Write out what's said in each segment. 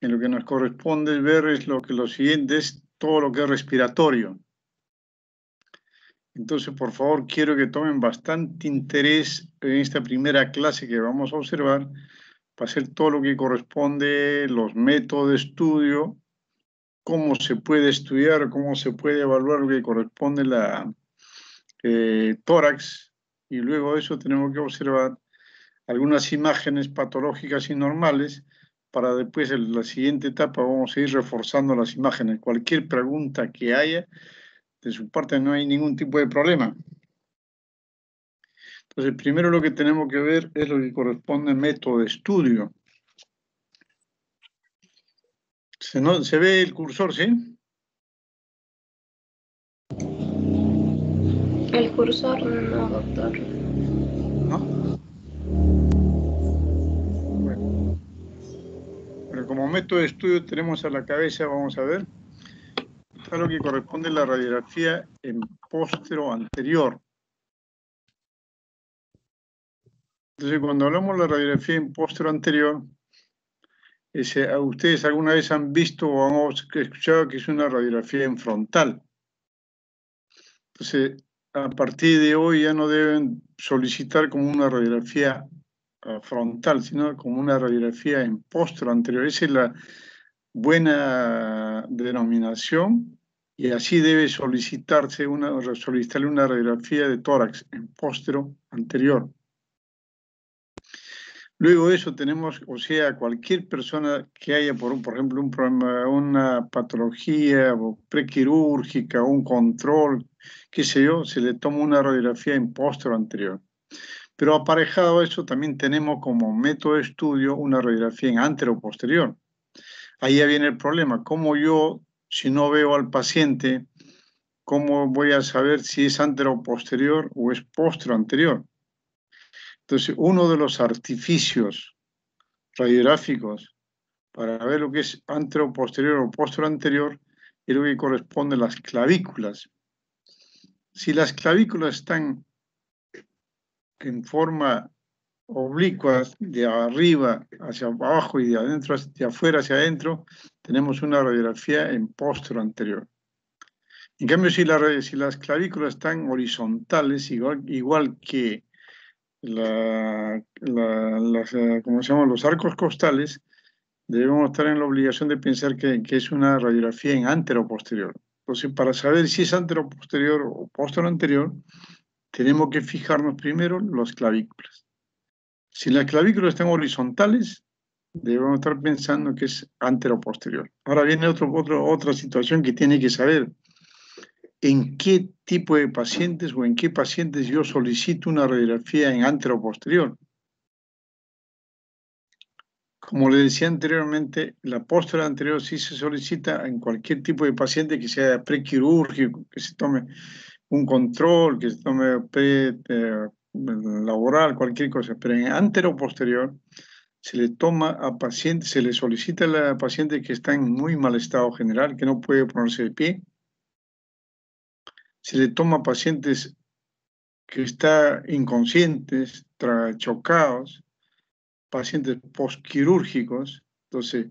En lo que nos corresponde ver es lo siguiente es todo lo que es respiratorio. Entonces, por favor, quiero que tomen bastante interés en esta primera clase que vamos a observar para hacer todo lo que corresponde, los métodos de estudio, cómo se puede estudiar, cómo se puede evaluar lo que corresponde la tórax, y luego de eso tenemos que observar algunas imágenes patológicas y normales para después en la siguiente etapa vamos a ir reforzando las imágenes. Cualquier pregunta que haya, de su parte no hay ningún tipo de problema. Entonces, primero lo que tenemos que ver es lo que corresponde al método de estudio. ¿Se ve el cursor, sí? El cursor no, doctor. ¿No? Bueno. Pero como método de estudio tenemos a la cabeza, vamos a ver, está lo que corresponde a la radiografía en póstero anterior. Entonces, cuando hablamos de la radiografía en póstero anterior, ustedes alguna vez han visto o han escuchado que es una radiografía en frontal. Entonces, a partir de hoy ya no deben solicitar como una radiografía frontal, sino como una radiografía en póstero anterior. Esa es la buena denominación y así debe solicitarle una radiografía de tórax en póstero anterior. Luego de eso tenemos, o sea, cualquier persona que haya, por ejemplo, un problema, una patología prequirúrgica, un control, qué sé yo, se le toma una radiografía en póstero anterior. Pero aparejado a eso también tenemos como método de estudio una radiografía en antero-posterior. Ahí ya viene el problema. ¿Cómo yo, si no veo al paciente, cómo voy a saber si es antero-posterior o es postero anterior? Entonces, uno de los artificios radiográficos para ver lo que es antero-posterior o postero anterior es lo que corresponde a las clavículas. Si las clavículas están en forma oblicua, de arriba hacia abajo y de adentro, de afuera hacia adentro, tenemos una radiografía en póstero anterior. En cambio, si las clavículas están horizontales, igual que ¿cómo se llaman? Los arcos costales, debemos estar en la obligación de pensar que es una radiografía en antero-posterior. Entonces, para saber si es antero-posterior o postero anterior, tenemos que fijarnos primero en las clavículas. Si las clavículas están horizontales, debemos estar pensando que es antero-posterior. Ahora viene otra situación que tiene que saber. ¿En qué tipo de pacientes o en qué pacientes yo solicito una radiografía en antero-posterior? Como le decía anteriormente, la póstera anterior sí se solicita en cualquier tipo de paciente que sea prequirúrgico, que se tome un control, que se tome laboral, cualquier cosa. Pero en antero-posterior se le toma a pacientes, se le solicita a la paciente que está en muy mal estado general, que no puede ponerse de pie. Se le toma a pacientes que están inconscientes, chocados, pacientes postquirúrgicos. Entonces,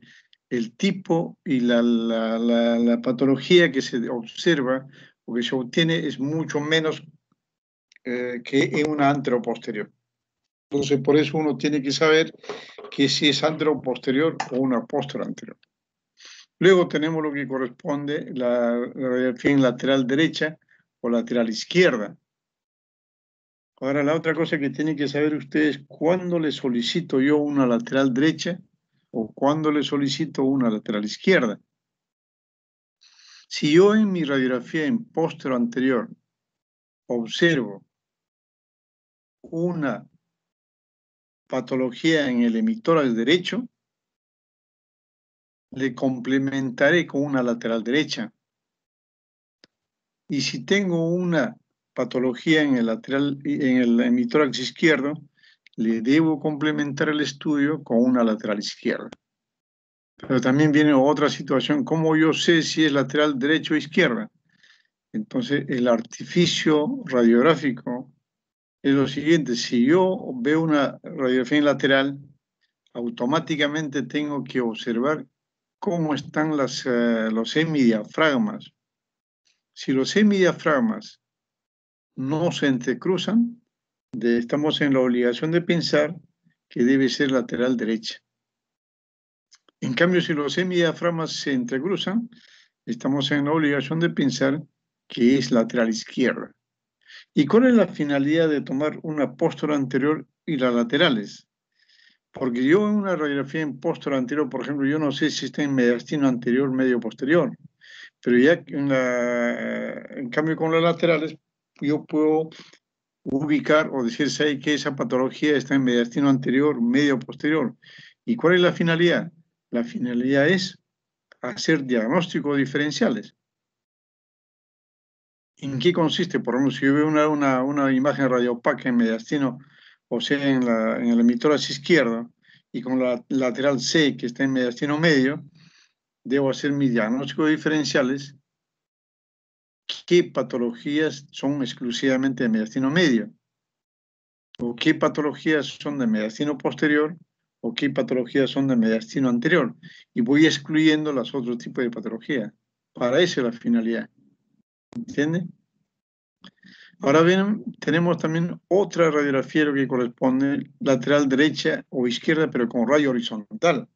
el tipo y la patología que se observa o que se obtiene es mucho menos que en una antero-posterior. Entonces, por eso uno tiene que saber que si es antero-posterior o una postero-anterior. Luego tenemos lo que corresponde la radiografía en lateral derecha o lateral izquierda. Ahora, la otra cosa que tienen que saber ustedes, ¿cuándo le solicito yo una lateral derecha o cuándo le solicito una lateral izquierda? Si yo en mi radiografía en póstero anterior observo una patología en el hemitórax derecho, le complementaré con una lateral derecha. Y si tengo una patología en el hemitórax izquierdo, le debo complementar el estudio con una lateral izquierda. Pero también viene otra situación, ¿cómo yo sé si es lateral derecho o izquierda? Entonces, el artificio radiográfico es lo siguiente, si yo veo una radiografía lateral, automáticamente tengo que observar cómo están los hemidiafragmas. Si los hemidiafragmas no se entrecruzan, estamos en la obligación de pensar que debe ser lateral derecha. En cambio, si los hemidiafragmas se entrecruzan, estamos en la obligación de pensar que es lateral izquierda. ¿Y cuál es la finalidad de tomar una postura anterior y las laterales? Porque yo en una radiografía en postura anterior, por ejemplo, yo no sé si está en mediastino anterior, medio posterior, pero ya en cambio con las laterales, yo puedo ubicar o decirse ahí que esa patología está en mediastino anterior, medio posterior. ¿Y cuál es la finalidad? La finalidad es hacer diagnósticos diferenciales. ¿En qué consiste? Por ejemplo, si yo veo una imagen radiopaca en mediastino, o sea, en el emitórax izquierdo, y con la lateral C, que está en mediastino medio, debo hacer mis diagnósticos diferenciales. ¿Qué patologías son exclusivamente de mediastino medio? ¿O qué patologías son de mediastino posterior? ¿O qué patologías son de mediastino anterior? Y voy excluyendo los otros tipos de patologías. Para eso es la finalidad. ¿Entiende? Ahora bien, tenemos también otra radiografía lo que corresponde lateral derecha o izquierda, pero con rayo horizontal.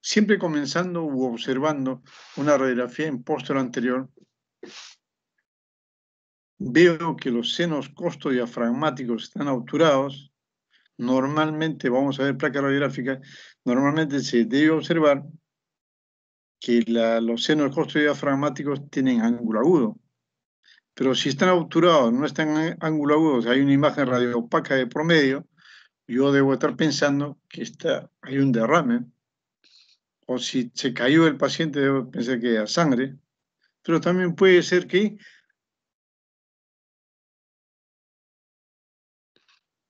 Siempre comenzando u observando una radiografía en postura anterior, veo que los senos costodiafragmáticos están obturados. Normalmente, vamos a ver placa radiográfica, normalmente se debe observar que los senos costodiafragmáticos tienen ángulo agudo. Pero si están obturados, no están en ángulo agudo, o sea, hay una imagen radiopaca de promedio, yo debo estar pensando que hay un derrame. O si se cayó el paciente, debo pensar que hay sangre. Pero también puede ser que el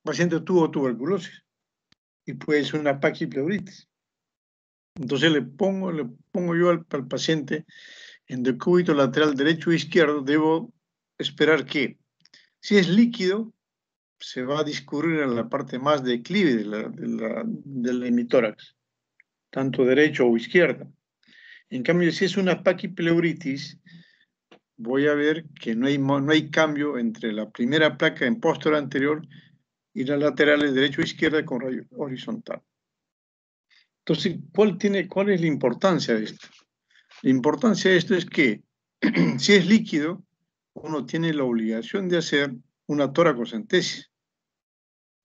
paciente tuvo tuberculosis y puede ser una paquipleuritis. Entonces le pongo yo al paciente en decúbito lateral derecho e izquierdo, debo esperar que, si es líquido, se va a discurrir en la parte más declive del hemitórax, tanto derecho o izquierda. En cambio, si es una paquipleuritis, voy a ver que no hay cambio entre la primera placa en postura anterior y las laterales derecho e izquierda con rayo horizontal. Entonces, ¿cuál es la importancia de esto? La importancia de esto es que si es líquido, uno tiene la obligación de hacer una toracocentesis.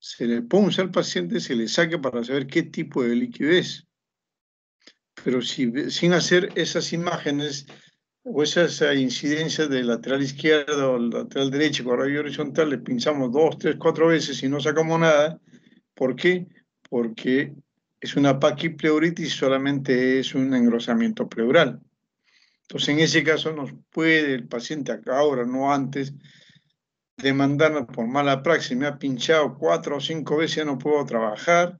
Se le punza al paciente, se le saca para saber qué tipo de líquido es. Pero sin hacer esas imágenes o esas incidencias de lateral izquierdo o lateral derecho con rayo horizontal, le pinzamos 2, 3, 4 veces y no sacamos nada. ¿Por qué? Porque es una paquipleuritis y solamente es un engrosamiento pleural. Entonces, en ese caso, nos puede el paciente ahora, no antes, demandarnos por mala praxis. Me ha pinchado 4 o 5 veces, ya no puedo trabajar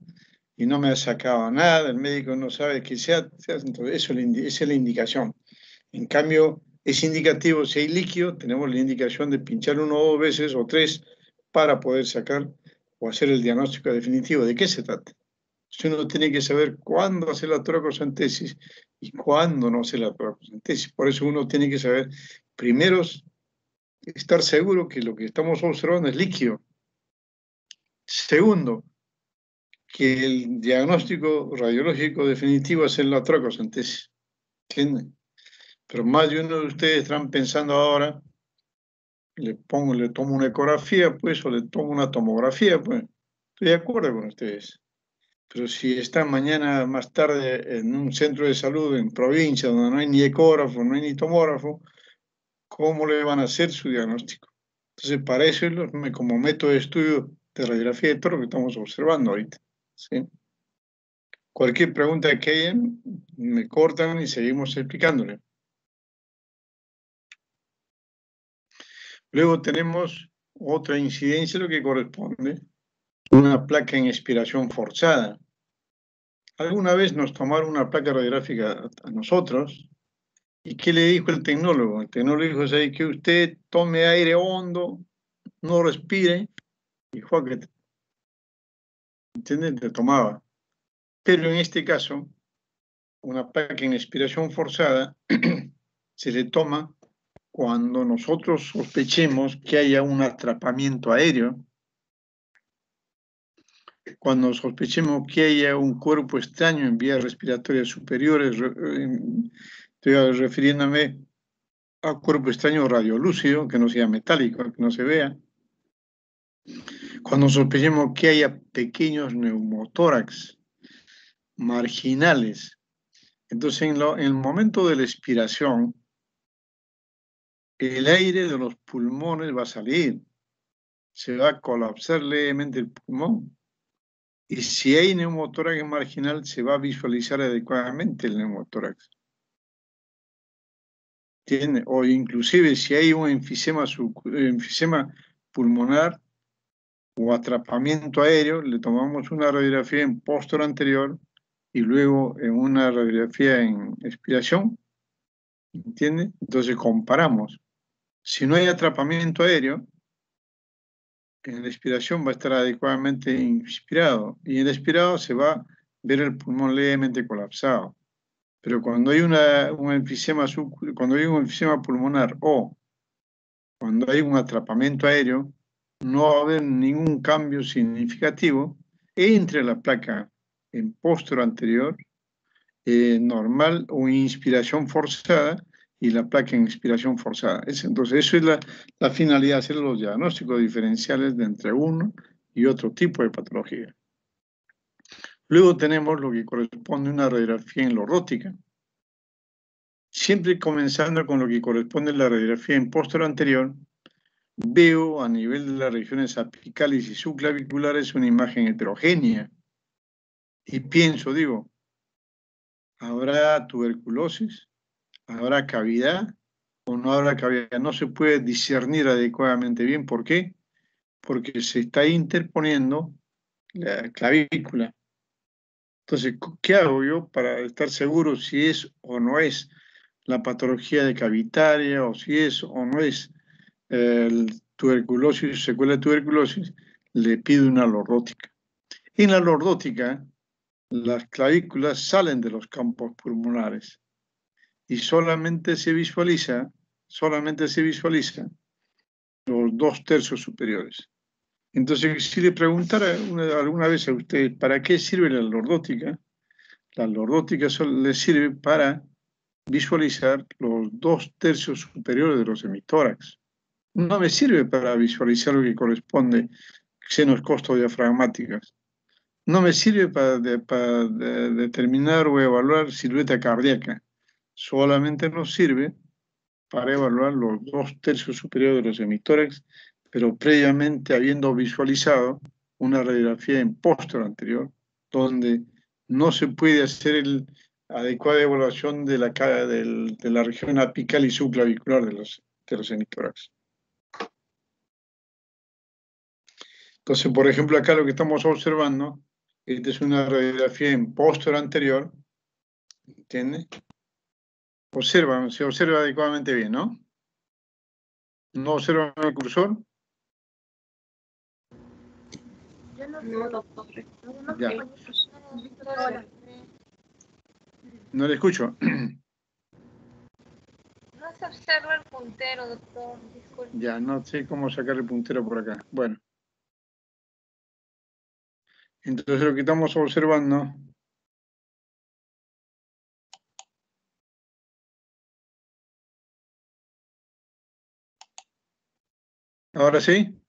y no me ha sacado nada, el médico no sabe qué sea. Entonces, esa es la indicación. En cambio, es indicativo, si hay líquido, tenemos la indicación de pinchar 1 o 2 veces o 3 para poder sacar o hacer el diagnóstico definitivo. ¿De qué se trata? Si uno tiene que saber cuándo hacer la toracocentesis y cuándo no hacer la toracocentesis. Por eso uno tiene que saber, primero, estar seguro que lo que estamos observando es líquido. Segundo, que el diagnóstico radiológico definitivo es la toracocentesis. ¿Entienden? Pero más de uno de ustedes están pensando ahora, le tomo una ecografía, pues, o le tomo una tomografía, pues. Estoy de acuerdo con ustedes. Pero si están mañana más tarde en un centro de salud en provincia donde no hay ni ecógrafo, no hay ni tomógrafo, ¿cómo le van a hacer su diagnóstico? Entonces, para eso es como método de estudio de radiografía de tórax que estamos observando ahorita. ¿Sí? Cualquier pregunta que hayan, me cortan y seguimos explicándole. Luego tenemos otra incidencia, lo que corresponde a una placa en expiración forzada. Alguna vez nos tomaron una placa radiográfica a nosotros. ¿Y qué le dijo el tecnólogo? El tecnólogo dijo, ¿sabe que usted tome aire hondo, no respire? Y juáquete. ¿Entiendes? Te tomaba. Pero en este caso, una placa en expiración forzada se le toma cuando nosotros sospechemos que haya un atrapamiento aéreo, cuando sospechemos que haya un cuerpo extraño en vías respiratorias superiores, estoy refiriéndome a cuerpo extraño radiolúcido, que no sea metálico, que no se vea, cuando sospechemos que haya pequeños neumotórax marginales. Entonces, en el momento de la expiración, el aire de los pulmones va a salir, se va a colapsar levemente el pulmón. Y si hay neumotórax marginal, se va a visualizar adecuadamente el neumotórax. ¿Entiende? O inclusive si hay un enfisema pulmonar o atrapamiento aéreo, le tomamos una radiografía en postura anterior y luego en una radiografía en expiración. ¿Entiende? Entonces comparamos. Si no hay atrapamiento aéreo, en la expiración va a estar adecuadamente inspirado y en el expirado se va a ver el pulmón levemente colapsado. Pero cuando hay cuando hay un enfisema pulmonar o cuando hay un atrapamiento aéreo, no va a haber ningún cambio significativo entre la placa en postura anterior, normal o inspiración forzada, y la placa en expiración forzada. Entonces, eso es la finalidad, hacer los diagnósticos diferenciales de entre uno y otro tipo de patología. Luego tenemos lo que corresponde a una radiografía en lordótica. Siempre comenzando con lo que corresponde a la radiografía en postura anterior, veo a nivel de las regiones apicales y subclaviculares una imagen heterogénea. Y pienso, digo, ¿habrá tuberculosis? ¿Habrá cavidad o no habrá cavidad? No se puede discernir adecuadamente bien. ¿Por qué? Porque se está interponiendo la clavícula. Entonces, ¿qué hago yo para estar seguro si es o no es la patología de cavitaria o si es o no es tuberculosis, secuela de tuberculosis? Le pido una lordótica. En la lordótica, las clavículas salen de los campos pulmonares y solamente se visualiza los 2/3 superiores. Entonces, si le preguntara alguna vez a usted, ¿para qué sirve la lordótica? La lordótica le sirve para visualizar los 2/3 superiores de los hemitórax. No me sirve para visualizar lo que corresponde senos costodiafragmáticas. No me sirve para determinar o evaluar silueta cardíaca. Solamente nos sirve para evaluar los 2/3 superiores de los hemitórax, pero previamente habiendo visualizado una radiografía en postura anterior, donde no se puede hacer la adecuada evaluación de la región apical y subclavicular de los hemitórax. Entonces, por ejemplo, acá lo que estamos observando, esta es una radiografía en postura anterior, ¿entiende? Se observa adecuadamente bien, ¿no? ¿No observan el cursor? No, doctor. Ya. No le escucho. No se observa el puntero, doctor. Disculpe. Ya, no sé cómo sacar el puntero por acá. Bueno. Entonces lo que estamos observando ¿ahora sí?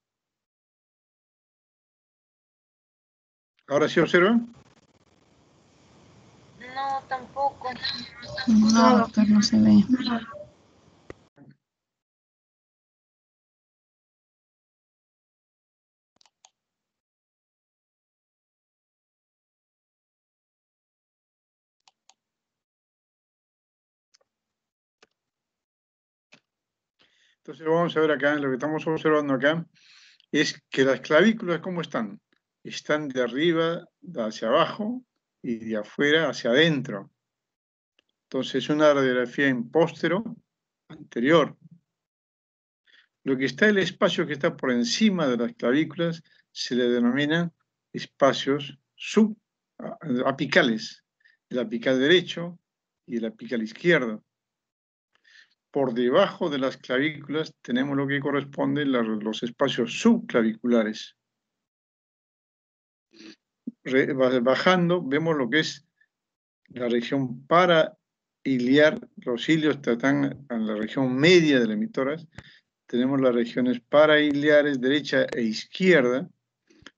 ¿Ahora sí observan? No, tampoco. No, doctor, no se ve. Entonces vamos a ver acá, lo que estamos observando acá es que las clavículas, ¿cómo están? Están de arriba hacia abajo y de afuera hacia adentro. Entonces una radiografía en póstero anterior. Lo que está, el espacio que está por encima de las clavículas se le denomina espacios apicales. El apical derecho, y el apical izquierdo. Por debajo de las clavículas tenemos lo que corresponde a los espacios subclaviculares. Bajando vemos lo que es la región parailiar. Los ilios están en la región media del hemitórax. Tenemos las regiones parailiares derecha e izquierda.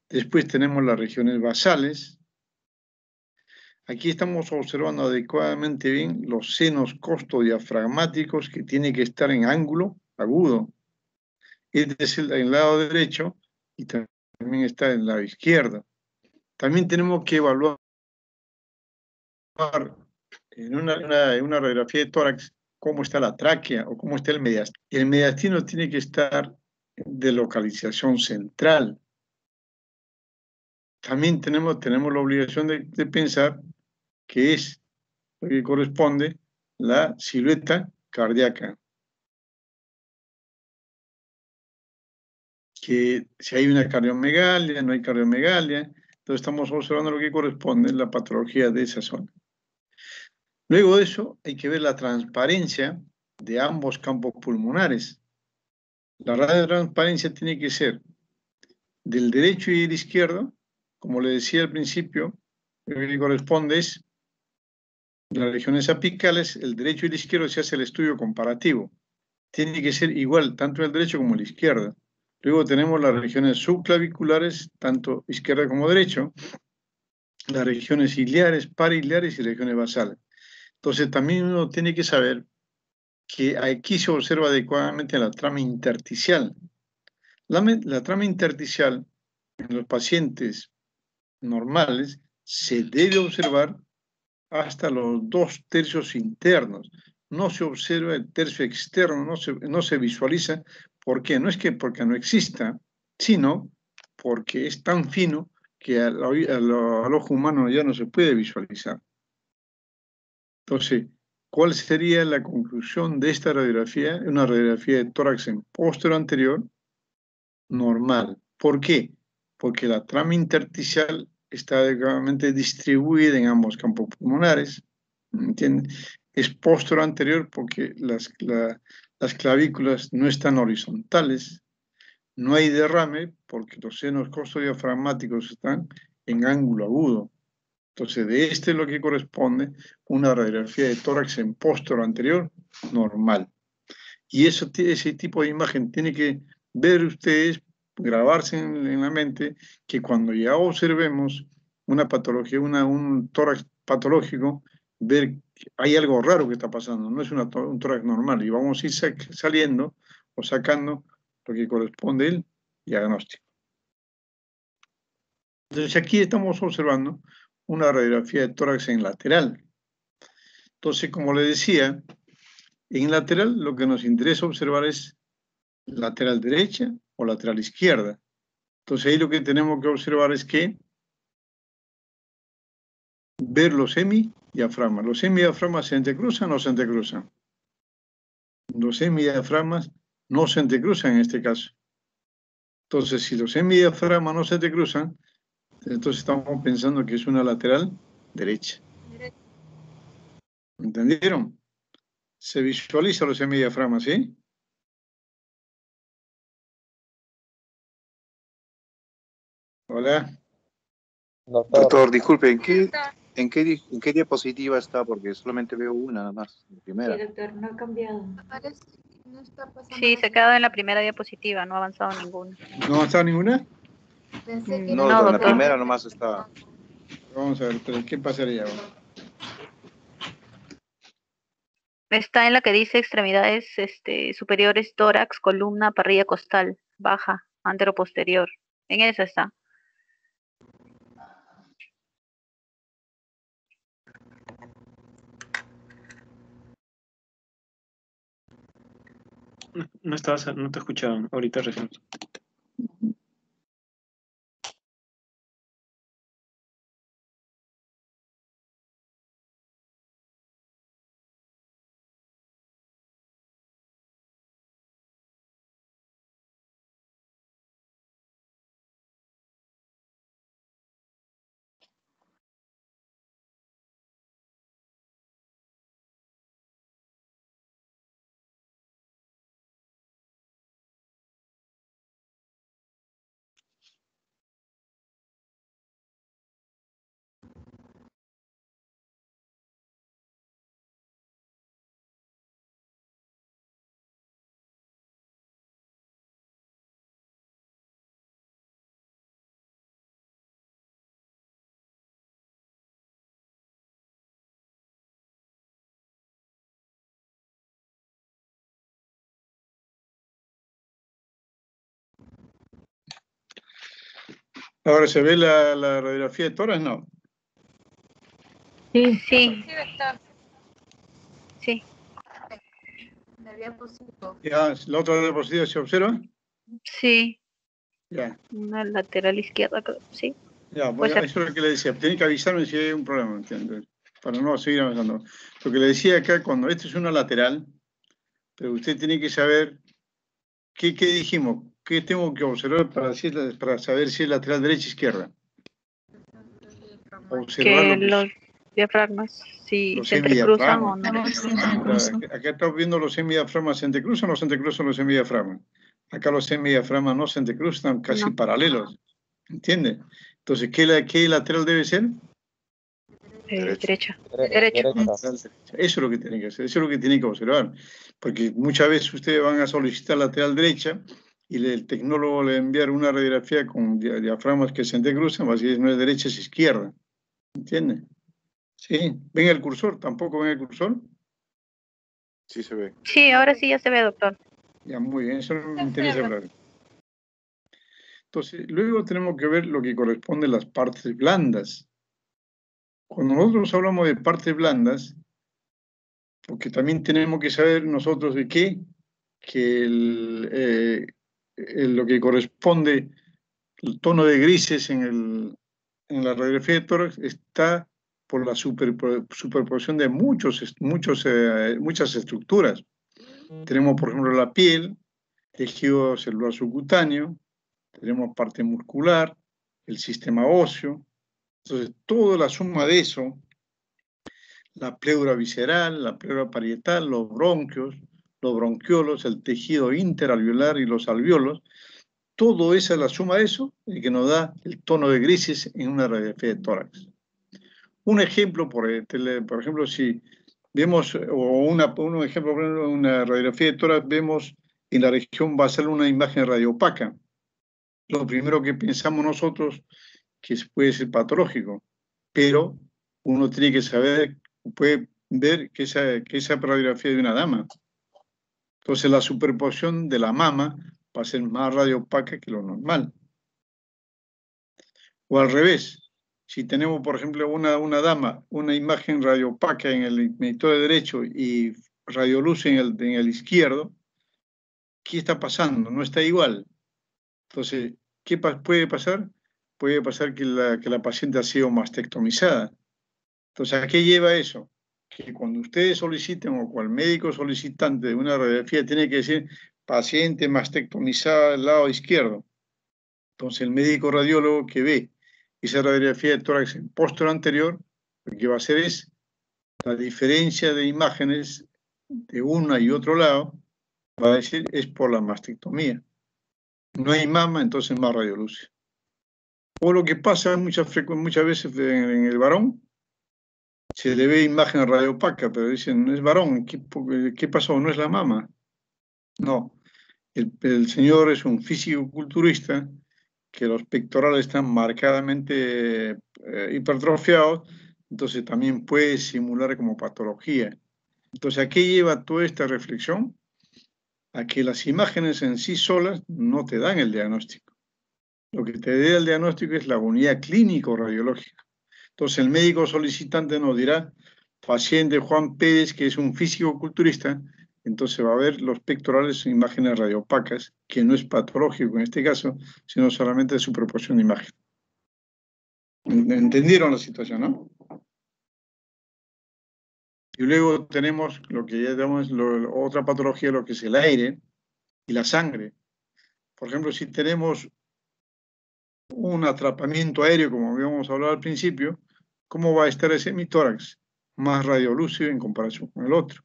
Después tenemos las regiones basales. Aquí estamos observando adecuadamente bien los senos costodiafragmáticos que tienen que estar en ángulo agudo. Este es el lado derecho y también está el lado izquierdo. También tenemos que evaluar en una radiografía de tórax cómo está la tráquea o cómo está el mediastino. El mediastino tiene que estar de localización central. También tenemos la obligación de pensar que es lo que corresponde la silueta cardíaca. Que si hay una cardiomegalia, no hay cardiomegalia, entonces estamos observando lo que corresponde la patología de esa zona. Luego de eso hay que ver la transparencia de ambos campos pulmonares. La radiotransparencia tiene que ser del derecho y el izquierdo, como le decía al principio, lo que corresponde es las regiones apicales, el derecho y el izquierdo se hace el estudio comparativo. Tiene que ser igual, tanto el derecho como el izquierdo. Luego tenemos las regiones subclaviculares, tanto izquierda como derecho, las regiones iliares, parailiares y regiones basales. Entonces también uno tiene que saber que aquí se observa adecuadamente la trama intersticial. La trama intersticial en los pacientes normales se debe observar hasta los 2/3 internos. No se observa el tercio externo, no se visualiza. ¿Por qué? No es que porque no exista, sino porque es tan fino que al ojo humano ya no se puede visualizar. Entonces, ¿cuál sería la conclusión de esta radiografía? Una radiografía de tórax en posterior anterior normal. ¿Por qué? Porque la trama intersticial está adecuadamente distribuida en ambos campos pulmonares. ¿Entiendes? Es posterior anterior porque las clavículas no están horizontales. No hay derrame porque los senos costodiafragmáticos están en ángulo agudo. Entonces, de este es lo que corresponde una radiografía de tórax en posterior anterior normal. Y ese tipo de imagen tiene que ver ustedes, grabarse en la mente, que cuando ya observemos una patología, un tórax patológico, ver que hay algo raro que está pasando, no es un tórax normal, y vamos a ir saliendo o sacando lo que corresponde al diagnóstico. Entonces aquí estamos observando una radiografía de tórax en lateral. Entonces, como le decía, en lateral lo que nos interesa observar es lateral derecha o lateral izquierda. Entonces ahí lo que tenemos que observar es que ver los semidiafragmas. ¿Los semidiafragmas se entrecruzan o no se entrecruzan? Los semidiafragmas no se entrecruzan en este caso. Entonces, si los semidiafragmas no se entrecruzan, entonces estamos pensando que es una lateral derecha. ¿Entendieron? Se visualiza los semidiafragmas, ¿sí? Hola. Doctor, disculpe, Doctor, en qué diapositiva está? Porque solamente veo una nada más, la primera. doctor, no ha cambiado. Parece que no está pasando. Sí, se quedó en la primera diapositiva, no ha avanzado ninguna. ¿No ha avanzado ninguna? Pensé que No, No, la doctor. primera nomás está. Vamos a ver, pero ¿qué pasaría ahora? Está en la que dice extremidades superiores, tórax, columna, parrilla costal, baja, anteroposterior. En esa está. No te escuchaban, ahorita recién. Ahora, ¿se ve la radiografía de tórax? No. Sí. Sí, doctor. Sí. En el diapositivo. Ya, la otra diapositiva se observa. Sí. Ya, Una lateral izquierda, creo. Sí. ya, Puede ser. eso es lo que le decía. Tiene que avisarme si hay un problema, ¿entiendes? Para no seguir avanzando. Lo que le decía acá, cuando esto es una lateral, pero usted tiene que saber qué dijimos, qué tengo que observar para saber si es lateral derecha o izquierda. Observar Que lo que los diafragmas, si los se entrecruzan o semidiafragmas. no. Acá estamos viendo los semidiafragmas, ¿se entrecruzan o no se entrecruzan los semidiafragmas? Acá los semidiafragmas no se entrecruzan, están casi No. paralelos. ¿Entiende? Entonces, ¿qué lateral debe ser? Derecha. Derecha. Eso es lo que tiene que hacer, eso es lo que tiene que observar. Porque muchas veces ustedes van a solicitar lateral derecha y el tecnólogo le va a enviar una radiografía con diafragmas que se entrecruzan, así es, no es derecha, es izquierda. ¿Entiende? Sí. ¿Ven el cursor? ¿Tampoco ven el cursor? Sí se ve. Sí, ahora sí ya se ve, doctor. Ya, muy bien, eso me Se interesa observa. hablar. Entonces, luego tenemos que ver lo que corresponde a las partes blandas. Cuando nosotros hablamos de partes blandas, porque también tenemos que saber nosotros de qué, que lo que corresponde, el tono de grises en la radiografía de tórax está por la superposición de muchas estructuras. Tenemos, por ejemplo, la piel, tejido celular subcutáneo, tenemos parte muscular, el sistema óseo. Entonces, toda la suma de eso, la pleura visceral, la pleura parietal, los bronquios, los bronquiolos, el tejido interalveolar y los alveolos, todo esa es la suma de eso el que nos da el tono de grises en una radiografía de tórax. Un ejemplo, por ejemplo, si vemos, un ejemplo, por ejemplo, una radiografía de tórax, vemos en la región basal una imagen radiopaca. Lo primero que pensamos nosotros que puede ser patológico, pero uno tiene que saber, puede ver que esa radiografía de una dama. Entonces la superposición de la mama va a ser más radiopaca que lo normal. O al revés, si tenemos, por ejemplo, una dama, una imagen radiopaca en el monitor derecho y radioluz en el izquierdo, ¿qué está pasando? No está igual. Entonces, ¿qué puede pasar? Puede pasar que la paciente ha sido mastectomizada. Entonces, ¿a qué lleva eso? Que cuando ustedes soliciten o cual médico solicitante de una radiografía tiene que decir paciente mastectomizada del lado izquierdo. Entonces, el médico radiólogo que ve esa radiografía de tórax en posterior anterior, lo que va a hacer es la diferencia de imágenes de una y otro lado, va a decir es por la mastectomía. No hay mama, entonces más radioluce. O lo que pasa muchas veces en el varón, se le ve imagen radiopaca, pero dicen, no es varón, ¿qué pasó? No es la mama. No, el señor es un físico-culturista que los pectorales están marcadamente hipertrofiados, entonces también puede simular como patología. Entonces, ¿a qué lleva toda esta reflexión? A que las imágenes en sí solas no te dan el diagnóstico. Lo que te da el diagnóstico es la unidad clínico-radiológica. Entonces, el médico solicitante nos dirá, paciente Juan Pérez, que es un físico-culturista, entonces va a ver los pectorales en imágenes radiopacas, que no es patológico en este caso, sino solamente de superposición de imagen. ¿Entendieron la situación, no? Y luego tenemos lo que ya llamamos otra patología, lo que es el aire y la sangre. Por ejemplo, si tenemos un atrapamiento aéreo, como habíamos hablado al principio, ¿cómo va a estar ese hemitórax? Más radiolúcido en comparación con el otro.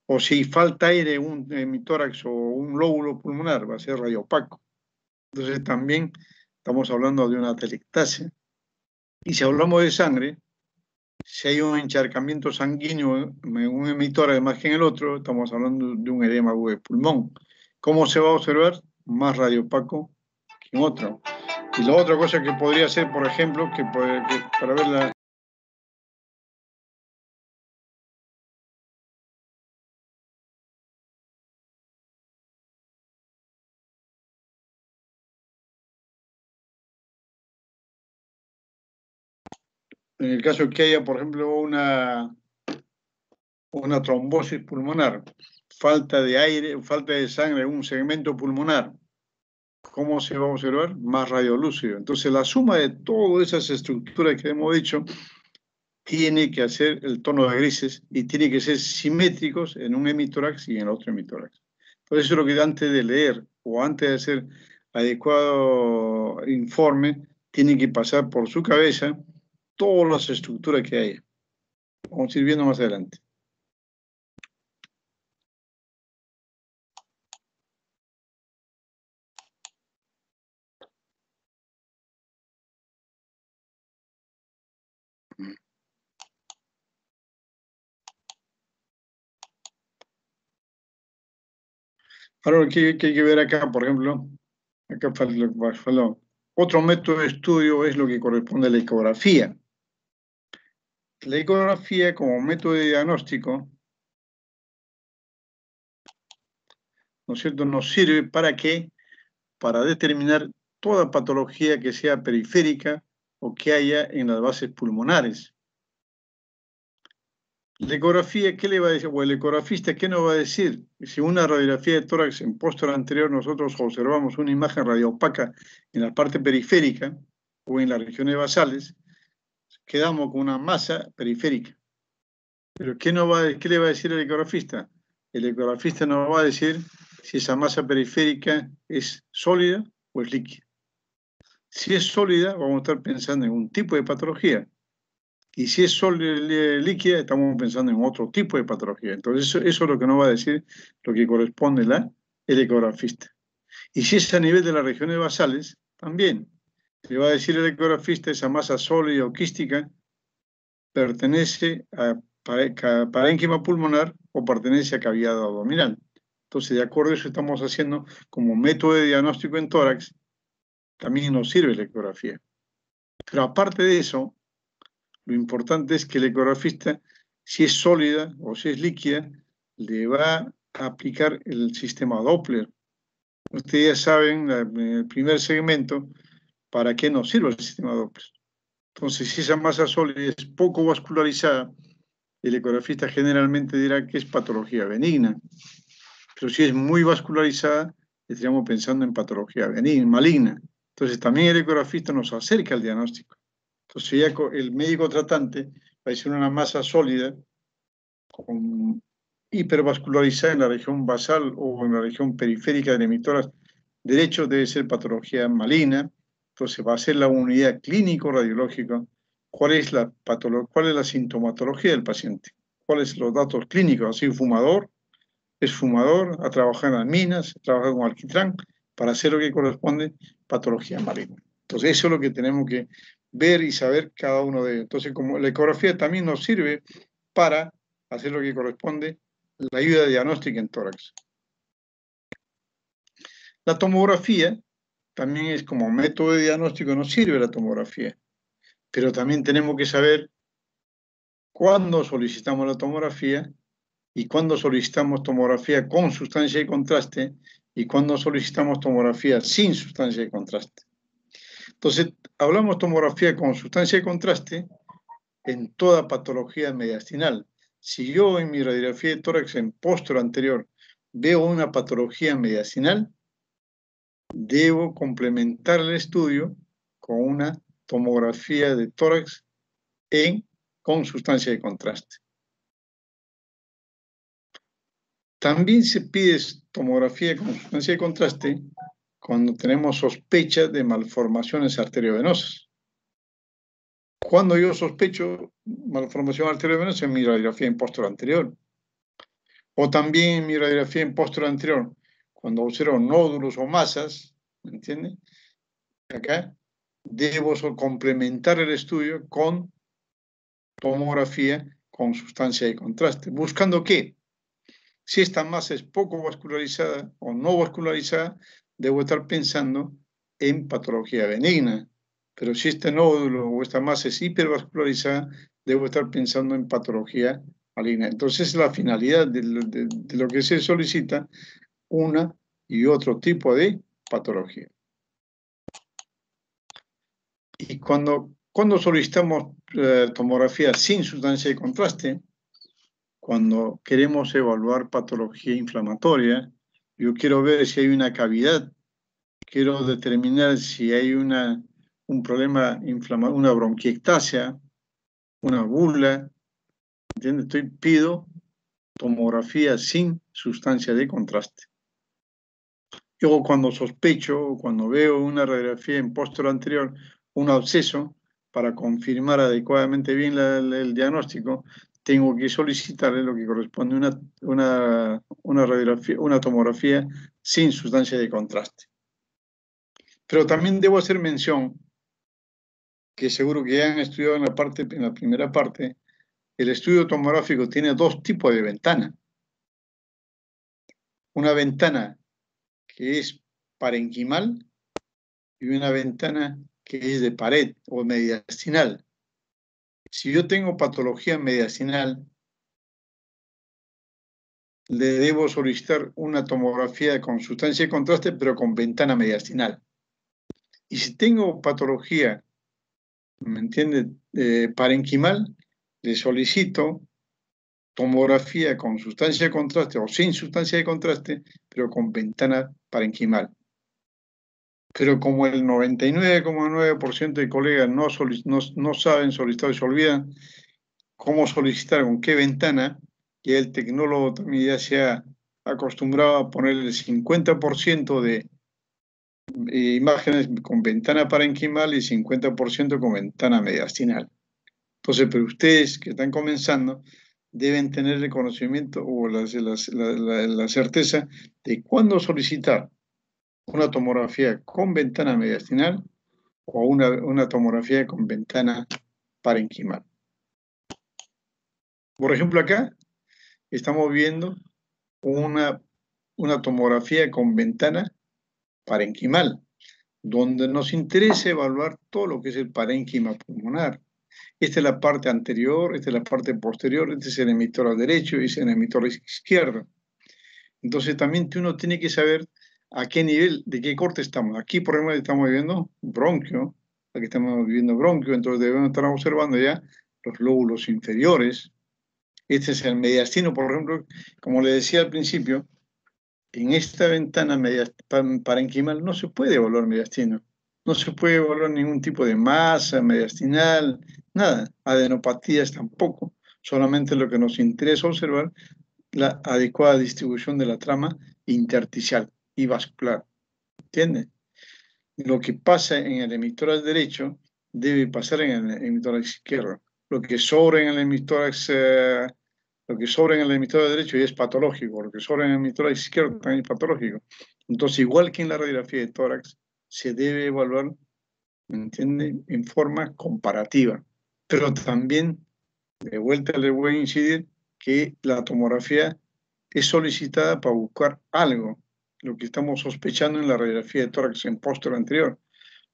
O si falta aire en un hemitórax o un lóbulo pulmonar, va a ser radiopaco. Entonces también estamos hablando de una atelectasia. Y si hablamos de sangre, si hay un encharcamiento sanguíneo en un hemitórax más que en el otro, estamos hablando de un edema de pulmón. ¿Cómo se va a observar? Más radiopaco que en otro. Y la otra cosa que podría ser, por ejemplo, que para ver la, En el caso que haya, por ejemplo, una trombosis pulmonar, falta de aire, falta de sangre en un segmento pulmonar, ¿cómo se va a observar? Más radiolúcido. Entonces, la suma de todas esas estructuras que hemos dicho tiene que hacer el tono de grises y tiene que ser simétricos en un hemitórax y en el otro hemitórax. Por eso es lo que antes de leer o antes de hacer adecuado informe, tiene que pasar por su cabeza todas las estructuras que haya. Vamos a ir viendo más adelante. Ahora, ¿qué hay que ver acá, por ejemplo? Acá falta. Otro método de estudio es lo que corresponde a la ecografía. La ecografía como método de diagnóstico, ¿no es cierto?, nos sirve ¿para qué? Para determinar toda patología que sea periférica o que haya en las bases pulmonares. La ecografía, ¿qué le va a decir? O el ecografista, ¿qué nos va a decir? Si una radiografía de tórax en póster anterior nosotros observamos una imagen radioopaca en la parte periférica o en las regiones basales, quedamos con una masa periférica. Pero ¿qué le va a decir el ecografista? El ecografista nos va a decir si esa masa periférica es sólida o es líquida. Si es sólida, vamos a estar pensando en un tipo de patología. Y si es líquida, estamos pensando en otro tipo de patología. Entonces, eso es lo que nos va a decir lo que corresponde el ecografista. Y si es a nivel de las regiones basales, también le va a decir el ecografista esa masa sólida o quística pertenece a parénquima pulmonar o pertenece a cavidad abdominal. Entonces, de acuerdo a eso estamos haciendo como método de diagnóstico en tórax, también nos sirve la ecografía. Pero aparte de eso, lo importante es que el ecografista, si es sólida o si es líquida, le va a aplicar el sistema Doppler. Ustedes ya saben, en el primer segmento, para qué nos sirve el sistema Doppler. Entonces, si esa masa sólida es poco vascularizada, el ecografista generalmente dirá que es patología benigna. Pero si es muy vascularizada, estaríamos pensando en patología benigna, maligna. Entonces, también el ecografista nos acerca al diagnóstico. Entonces, ya el médico tratante va a decir una masa sólida con hipervascularizada en la región basal o en la región periférica del hemitórax derecho, debe ser patología maligna. Entonces, va a ser la unidad clínico-radiológica. ¿Cuál es la sintomatología del paciente? ¿Cuáles son los datos clínicos? ¿Ha sido fumador? ¿Es fumador? ¿Ha trabajado en las minas? ¿Ha trabajado con alquitrán? Para hacer lo que corresponde, patología maligna. Entonces, eso es lo que tenemos que ver y saber cada uno de ellos. Entonces, como la ecografía también nos sirve para hacer lo que corresponde, la ayuda diagnóstica en tórax. La tomografía también es como método de diagnóstico, nos sirve la tomografía, pero también tenemos que saber cuándo solicitamos la tomografía y cuándo solicitamos tomografía con sustancia de contraste y cuándo solicitamos tomografía sin sustancia de contraste. Entonces, hablamos tomografía con sustancia de contraste en toda patología mediastinal. Si yo en mi radiografía de tórax en póster anterior veo una patología mediastinal, debo complementar el estudio con una tomografía de tórax con sustancia de contraste. También se pide tomografía con sustancia de contraste cuando tenemos sospecha de malformaciones arteriovenosas. Cuando yo sospecho malformación arteriovenosa en mi radiografía en póster anterior. O también en mi radiografía en póster anterior, cuando observo nódulos o masas, ¿me entiende? Acá debo complementar el estudio con tomografía con sustancia de contraste. ¿Buscando qué? Si esta masa es poco vascularizada o no vascularizada, debo estar pensando en patología benigna. Pero si este nódulo o esta masa es hipervascularizada, debo estar pensando en patología maligna. Entonces, la finalidad de lo que se solicita, una y otro tipo de patología. Y cuando Cuando solicitamos tomografía sin sustancia de contraste, cuando queremos evaluar patología inflamatoria, yo quiero ver si hay una cavidad, quiero determinar si hay un problema inflamatorio, una bronquiectasia, una bula, ¿entiendes? Pido tomografía sin sustancia de contraste. Yo cuando sospecho o cuando veo una radiografía en póster anterior, un absceso, para confirmar adecuadamente bien el diagnóstico, tengo que solicitarle lo que corresponde una radiografía, una tomografía sin sustancia de contraste. Pero también debo hacer mención, que seguro que ya han estudiado en la primera parte, el estudio tomográfico tiene dos tipos de ventana. Una ventana que es parenquimal y una ventana que es de pared o mediastinal. Si yo tengo patología mediastinal, le debo solicitar una tomografía con sustancia de contraste, pero con ventana mediastinal. Y si tengo patología, ¿me entiende?, parenquimal, le solicito tomografía con sustancia de contraste o sin sustancia de contraste, pero con ventana parenquimal. Pero como el 99,9% de colegas no saben solicitar y se olvidan cómo solicitar, con qué ventana, y el tecnólogo también ya se ha acostumbrado a poner el 50% de imágenes con ventana parenquimal y 50% con ventana mediastinal. Entonces, pero ustedes que están comenzando deben tener el conocimiento o la certeza de cuándo solicitar una tomografía con ventana mediastinal o una tomografía con ventana parenquimal. Por ejemplo, acá estamos viendo una tomografía con ventana parenquimal, donde nos interesa evaluar todo lo que es el parénquima pulmonar. Esta es la parte anterior, esta es la parte posterior, este es el emitor derecho y este es el emitor izquierdo. Entonces también uno tiene que saber a qué nivel, de qué corte estamos. Aquí, por ejemplo, estamos viendo bronquio, aquí estamos viendo bronquio, entonces debemos estar observando ya los lóbulos inferiores. Este es el mediastino, por ejemplo, como le decía al principio, en esta ventana parenquimal no se puede evaluar mediastino, no se puede evaluar ningún tipo de masa mediastinal, nada, adenopatías tampoco, solamente lo que nos interesa observar la adecuada distribución de la trama intersticial y vascular, ¿entiende? Lo que pasa en el hemitórax derecho debe pasar en el hemitórax izquierdo. Lo que sobra en el hemitórax derecho ya es patológico, lo que sobra en el hemitórax izquierdo también es patológico. Entonces, igual que en la radiografía de tórax, se debe evaluar, ¿me entiende?, en forma comparativa. Pero también, de vuelta le voy a incidir que la tomografía es solicitada para buscar algo, lo que estamos sospechando en la radiografía de tórax en póster anterior.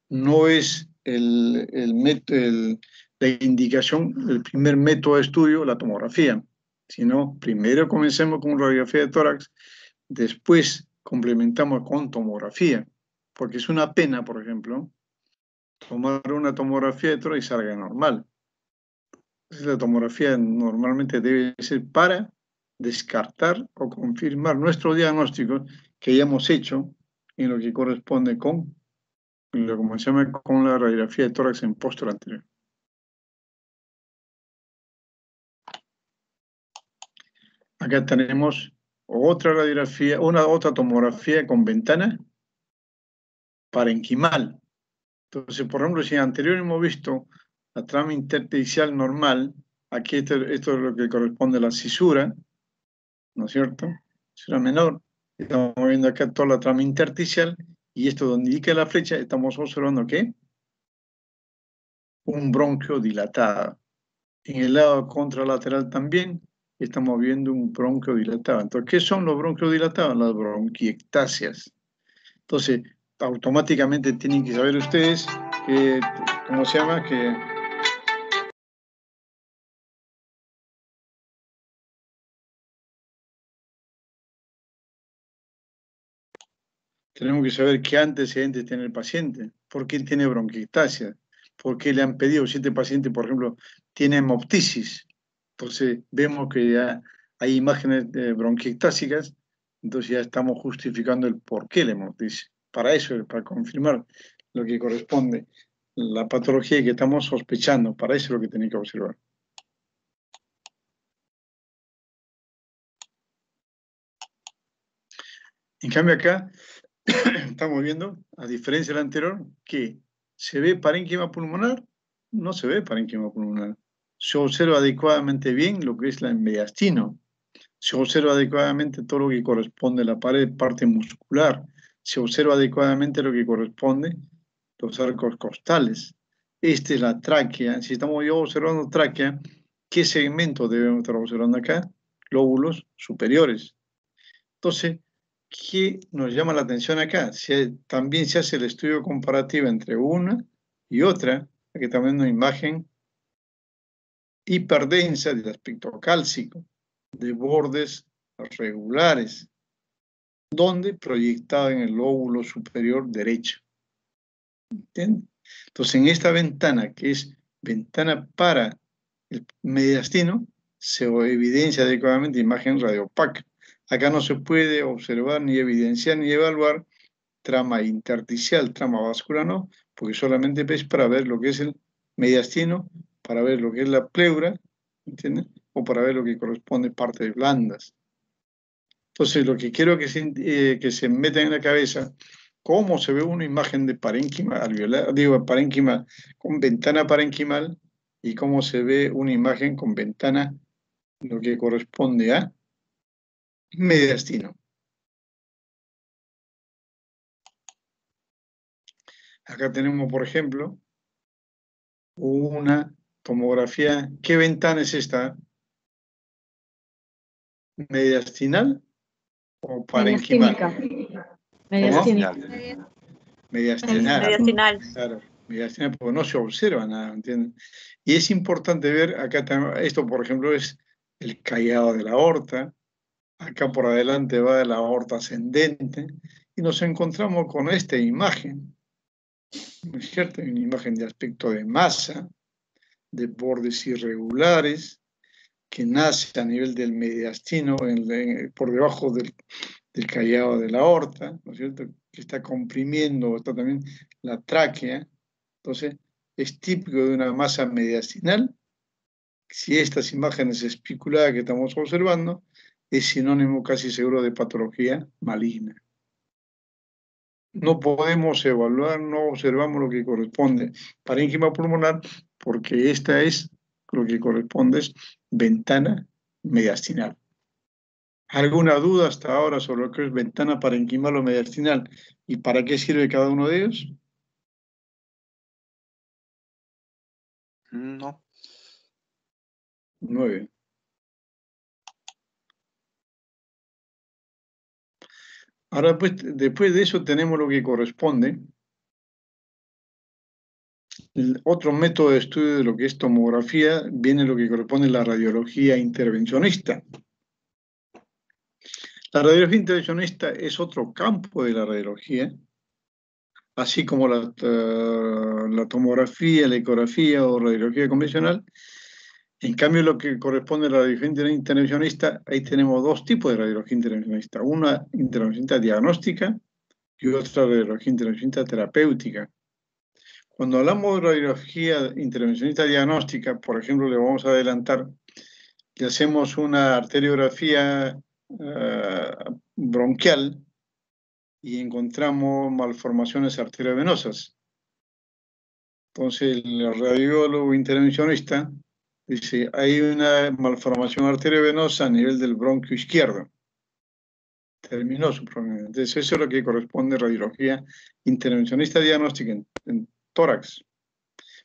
No es la indicación, el primer método de estudio, la tomografía, sino primero comencemos con radiografía de tórax, después complementamos con tomografía, porque es una pena, por ejemplo, tomar una tomografía de tórax y salga normal. Entonces, la tomografía normalmente debe ser para descartar o confirmar nuestro diagnóstico que hayamos hecho en lo que corresponde con la radiografía de tórax en póster anterior. Acá tenemos otra radiografía, otra tomografía con ventana parenquimal. Entonces, por ejemplo, si anterior hemos visto la trama intersticial normal, aquí esto es lo que corresponde a la cisura, ¿no es cierto? Cisura menor. Estamos viendo acá toda la trama intersticial y esto donde indica la flecha estamos observando ¿qué? Un bronquio dilatado. En el lado contralateral también estamos viendo un bronquio dilatado. Entonces, ¿qué son los bronquios dilatados? Las bronquiectasias. Entonces, automáticamente tienen que saber ustedes que, ¿cómo se llama? Que tenemos que saber qué antecedentes tiene el paciente. ¿Por qué tiene bronquiectasia? porque le han pedido, si este paciente, por ejemplo, tiene hemoptisis, entonces vemos que ya hay imágenes bronquiectásicas, entonces ya estamos justificando el por qué la hemoptisis. Para eso, para confirmar lo que corresponde, la patología que estamos sospechando, para eso es lo que tiene que observar. En cambio acá, estamos viendo, a diferencia del anterior, que se ve parénquima pulmonar, no se ve parénquima pulmonar. Se observa adecuadamente bien lo que es el mediastino. Se observa adecuadamente todo lo que corresponde a la parte muscular. Se observa adecuadamente lo que corresponde a los arcos costales. Esta es la tráquea. Si estamos yo observando tráquea, ¿qué segmento debemos estar observando acá? Lóbulos superiores. Entonces, ¿qué nos llama la atención acá? También se hace el estudio comparativo entre una y otra, aquí también una imagen hiperdensa del aspecto cálcico, de bordes regulares, donde proyectado en el lóbulo superior derecho. ¿Entienden? Entonces, en esta ventana, que es ventana para el mediastino, se evidencia adecuadamente imagen radiopaca. Acá no se puede observar, ni evidenciar, ni evaluar trama intersticial, trama vascular, no, porque solamente es para ver lo que es el mediastino, para ver lo que es la pleura, ¿entiendes? O para ver lo que corresponde a partes blandas. Entonces, lo que quiero que se meta en la cabeza, cómo se ve una imagen de parénquima alveolar, digo, parénquima con ventana parenquimal, y cómo se ve una imagen con ventana, lo que corresponde a mediastino. Acá tenemos, por ejemplo, una tomografía. ¿Qué ventana es esta? ¿Mediastinal o parenquimal? Mediastínica. Mediastinal. Mediastinal. Claro, mediastinal, porque no se observa nada, ¿entienden? Y es importante ver, acá esto, por ejemplo, es el callado de la aorta. Acá por adelante va la aorta ascendente. Y nos encontramos con esta imagen, ¿no es cierto? Una imagen de aspecto de masa, de bordes irregulares, que nace a nivel del mediastino, por debajo del callado de la aorta, ¿no es cierto? Que está comprimiendo, está también la tráquea. Entonces, es típico de una masa mediastinal. Si estas imágenes espiculadas que estamos observando, es sinónimo casi seguro de patología maligna. No podemos evaluar, no observamos lo que corresponde parénquima pulmonar, porque esta es lo que corresponde es ventana mediastinal. ¿Alguna duda hasta ahora sobre lo que es ventana parenquimal o mediastinal y para qué sirve cada uno de ellos? No. Muy bien. Ahora, pues, después de eso tenemos lo que corresponde. Otro método de estudio de lo que es tomografía viene lo que corresponde a la radiología intervencionista. La radiología intervencionista es otro campo de la radiología, así como la tomografía, la ecografía o radiología convencional. En cambio, lo que corresponde a la radiología intervencionista, ahí tenemos dos tipos de radiología intervencionista. Una intervencionista diagnóstica y otra radiología intervencionista terapéutica. Cuando hablamos de radiología intervencionista diagnóstica, por ejemplo, le vamos a adelantar, le hacemos una arteriografía bronquial y encontramos malformaciones arteriovenosas. Entonces, el radiólogo intervencionista dice, hay una malformación arteriovenosa a nivel del bronquio izquierdo. Terminó su problema. Entonces, eso es lo que corresponde a radiología intervencionista diagnóstica en tórax.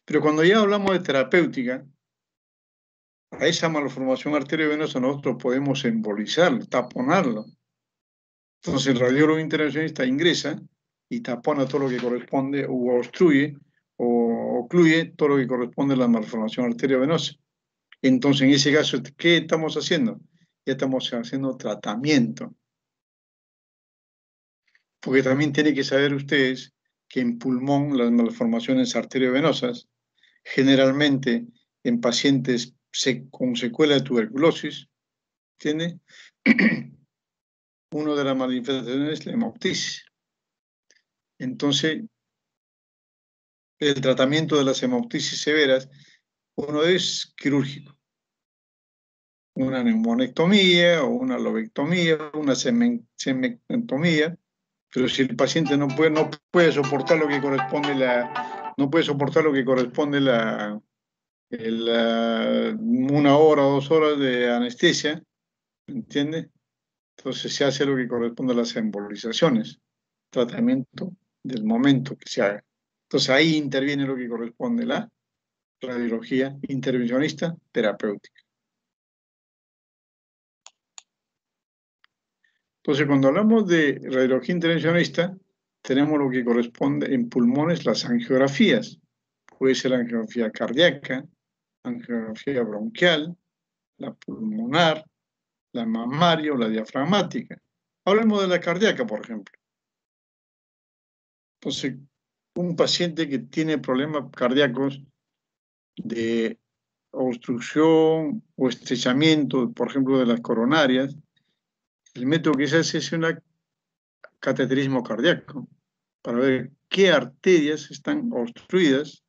Pero cuando ya hablamos de terapéutica, a esa malformación arteriovenosa nosotros podemos embolizarlo, taponarlo. Entonces el radiólogo intervencionista ingresa y tapona todo lo que corresponde, o obstruye, o ocluye todo lo que corresponde a la malformación arteriovenosa. Entonces en ese caso, ¿qué estamos haciendo? Ya estamos haciendo tratamiento. Porque también tienen que saber ustedes que en pulmón las malformaciones arteriovenosas generalmente en pacientes con secuela de tuberculosis, ¿entiende? Una de las manifestaciones es la hemoptisis. Entonces, el tratamiento de las hemoptisis severas, uno es quirúrgico. Una neumonectomía o una lobectomía, una semectomía, pero si el paciente no puede soportar lo que corresponde una hora o 2 horas de anestesia, ¿entiende? Entonces se hace lo que corresponde a las embolizaciones, tratamiento del momento que se haga. Entonces ahí interviene lo que corresponde a la radiología intervencionista terapéutica. Entonces, cuando hablamos de radiología intervencionista, tenemos lo que corresponde en pulmones, las angiografías. Puede ser la angiografía cardíaca, angiografía bronquial, la pulmonar, la mamaria o la diafragmática. Hablemos de la cardíaca, por ejemplo. Entonces, un paciente que tiene problemas cardíacos de obstrucción o estrechamiento, por ejemplo, de las coronarias, el método que se hace es un cateterismo cardíaco para ver qué arterias están obstruidas,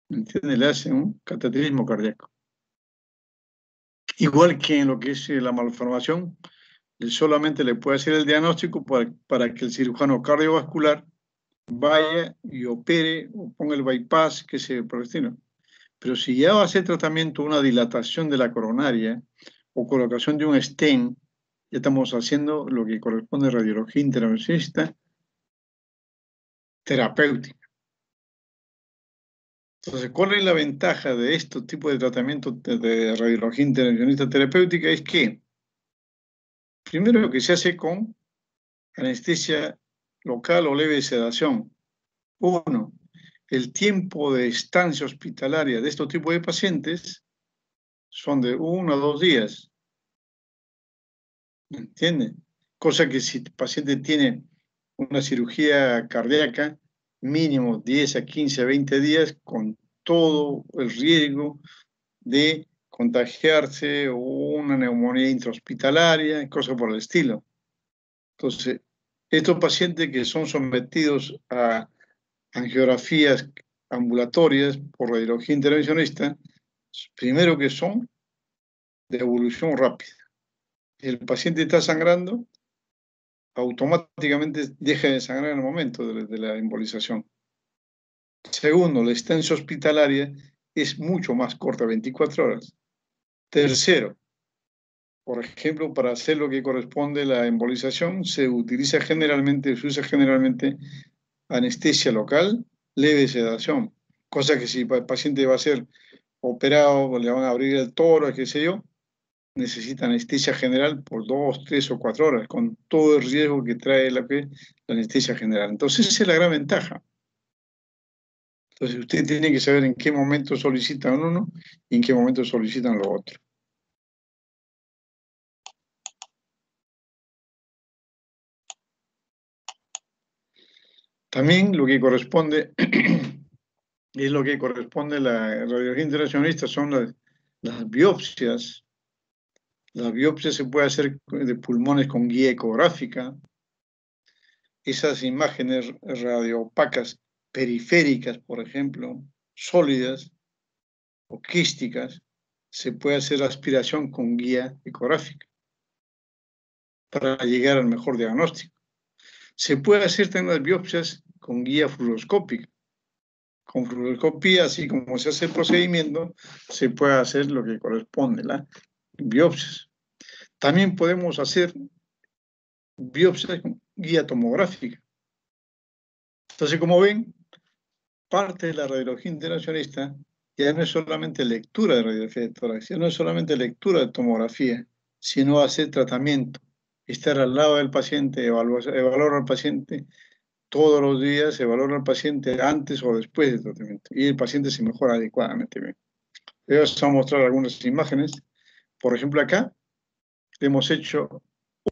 ¿entiende? Le hacen un cateterismo cardíaco. Igual que en lo que es la malformación, él solamente le puede hacer el diagnóstico para que el cirujano cardiovascular vaya y opere o ponga el bypass, que se por el estilo. Pero si ya va a hacer tratamiento, una dilatación de la coronaria o colocación de un stent, ya estamos haciendo lo que corresponde a radiología intervencionista terapéutica. Entonces, ¿cuál es la ventaja de estos tipos de tratamientos de radiología intervencionista terapéutica? Es que, primero, que se hace con anestesia local o leve sedación. Uno, el tiempo de estancia hospitalaria de estos tipos de pacientes son de 1 a 2 días. ¿Me entiende? Cosa que si el paciente tiene una cirugía cardíaca, mínimo 10 a 15 a 20 días con todo el riesgo de contagiarse o una neumonía intrahospitalaria, cosas por el estilo. Entonces, estos pacientes que son sometidos a angiografías ambulatorias por radiología intervencionista, primero que son de evolución rápida. Si el paciente está sangrando, automáticamente deja de sangrar en el momento de la embolización. Segundo, la estancia hospitalaria es mucho más corta, 24 horas. Tercero, por ejemplo, para hacer lo que corresponde a la embolización, se usa generalmente anestesia local, leve sedación. Cosa que si el paciente va a ser operado, le van a abrir el tórax, qué sé yo, necesita anestesia general por 2, 3 o 4 horas, con todo el riesgo que trae la anestesia general. Entonces, esa es la gran ventaja. Entonces, usted tiene que saber en qué momento solicitan uno y en qué momento solicitan lo otro. También lo que corresponde, es lo que corresponde a la radiología intervencionista, son las biopsias. La biopsia se puede hacer de pulmones con guía ecográfica. Esas imágenes radioopacas periféricas, por ejemplo, sólidas o quísticas, se puede hacer aspiración con guía ecográfica para llegar al mejor diagnóstico. Se puede hacer también las biopsias con guía fluoroscópica. Con fluoroscopía, así como se hace el procedimiento, se puede hacer lo que corresponde, las biopsias. También podemos hacer biopsias con guía tomográfica. Entonces, como ven, parte de la radiología intervencionista ya no es solamente lectura de radiografía de tórax, ya no es solamente lectura de tomografía, sino hacer tratamiento, estar al lado del paciente, evaluar al paciente todos los días, evaluar al paciente antes o después del tratamiento, y el paciente se mejora adecuadamente bien. Les vamos a mostrar algunas imágenes. Por ejemplo, acá hemos hecho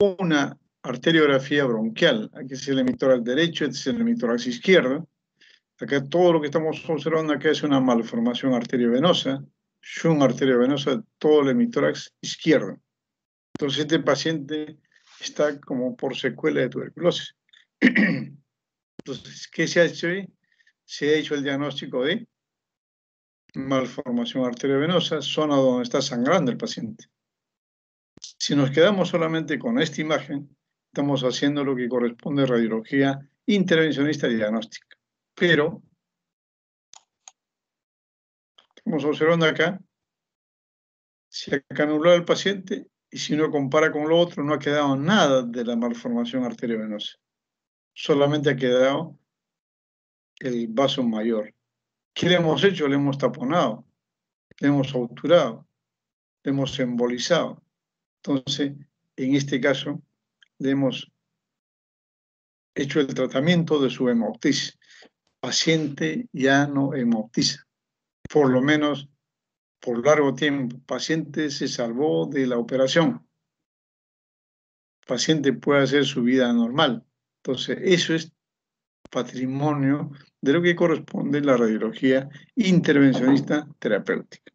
una arteriografía bronquial. Aquí es el hemitórax derecho, este es el hemitórax izquierdo. Acá todo lo que estamos observando acá es una malformación arteriovenosa, shunt arteriovenosa de todo el hemitórax izquierdo. Entonces este paciente está como por secuela de tuberculosis. Entonces, ¿qué se ha hecho ahí? Se ha hecho el diagnóstico de malformación arteriovenosa, zona donde está sangrando el paciente. Si nos quedamos solamente con esta imagen, estamos haciendo lo que corresponde a radiología intervencionista y diagnóstica. Pero estamos observando acá, se ha anulado el paciente y si uno compara con lo otro, no ha quedado nada de la malformación arteriovenosa. Solamente ha quedado el vaso mayor. ¿Qué le hemos hecho? Le hemos taponado, le hemos obturado, le hemos embolizado. Entonces, en este caso, le hemos hecho el tratamiento de su hemoptisis. Paciente ya no hemoptiza, por lo menos por largo tiempo. Paciente se salvó de la operación. Paciente puede hacer su vida normal. Entonces, eso es patrimonio de lo que corresponde a la radiología intervencionista terapéutica.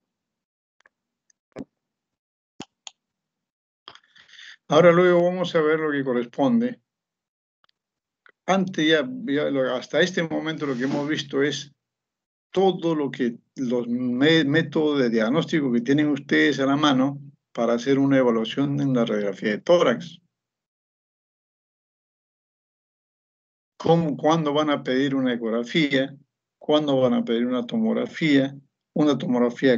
Ahora luego vamos a ver lo que corresponde. Antes hasta este momento lo que hemos visto es todo lo que los métodos de diagnóstico que tienen ustedes a la mano para hacer una evaluación en la radiografía de tórax. ¿Cuándo van a pedir una ecografía? ¿Cuándo van a pedir una tomografía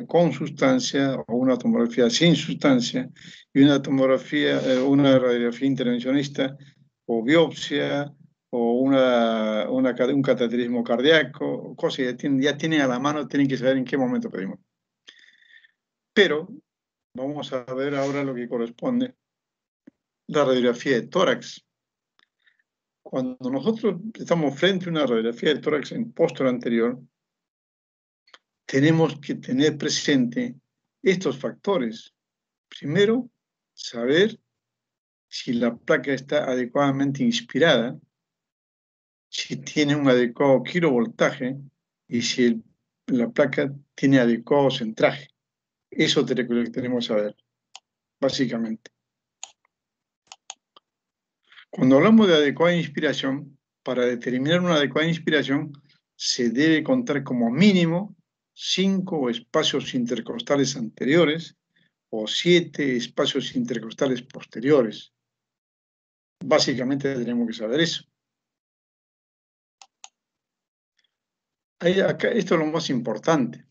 con sustancia o una tomografía sin sustancia y una tomografía, una radiografía intervencionista o biopsia o un cateterismo cardíaco, cosas que ya tienen a la mano, tienen que saber en qué momento pedimos. Pero vamos a ver ahora lo que corresponde la radiografía de tórax. Cuando nosotros estamos frente a una radiografía de tórax en postura anterior, tenemos que tener presente estos factores. Primero, saber si la placa está adecuadamente inspirada, si tiene un adecuado kilovoltaje y si la placa tiene adecuado centraje. Eso es lo que tenemos que saber, básicamente. Cuando hablamos de adecuada inspiración, para determinar una adecuada inspiración, se debe contar como mínimo 5 espacios intercostales anteriores o 7 espacios intercostales posteriores. Básicamente tenemos que saber eso. Acá, esto es lo más importante.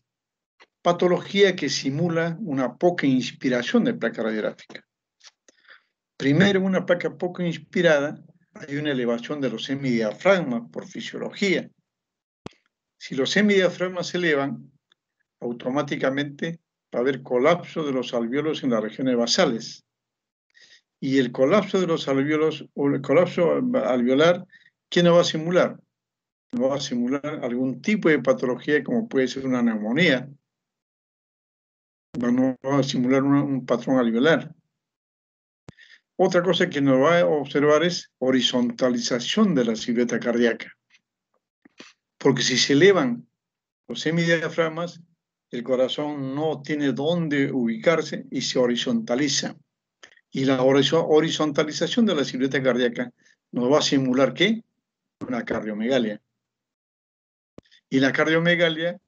Patología que simula una poca inspiración de placa radiográfica. Primero, una placa poco inspirada, hay una elevación de los hemidiafragmas por fisiología. Si los hemidiafragmas se elevan, automáticamente va a haber colapso de los alvéolos en las regiones basales. Y el colapso de los alvéolos, o el colapso alveolar, ¿qué nos va a simular? Nos va a simular algún tipo de patología como puede ser una neumonía. Nos va a simular un patrón alveolar. Otra cosa que nos va a observar es horizontalización de la silueta cardíaca. Porque si se elevan los hemidiafragmas, el corazón no tiene dónde ubicarse y se horizontaliza. Y la horizontalización de la silueta cardíaca nos va a simular ¿qué? Una cardiomegalia. Y la cardiomegalia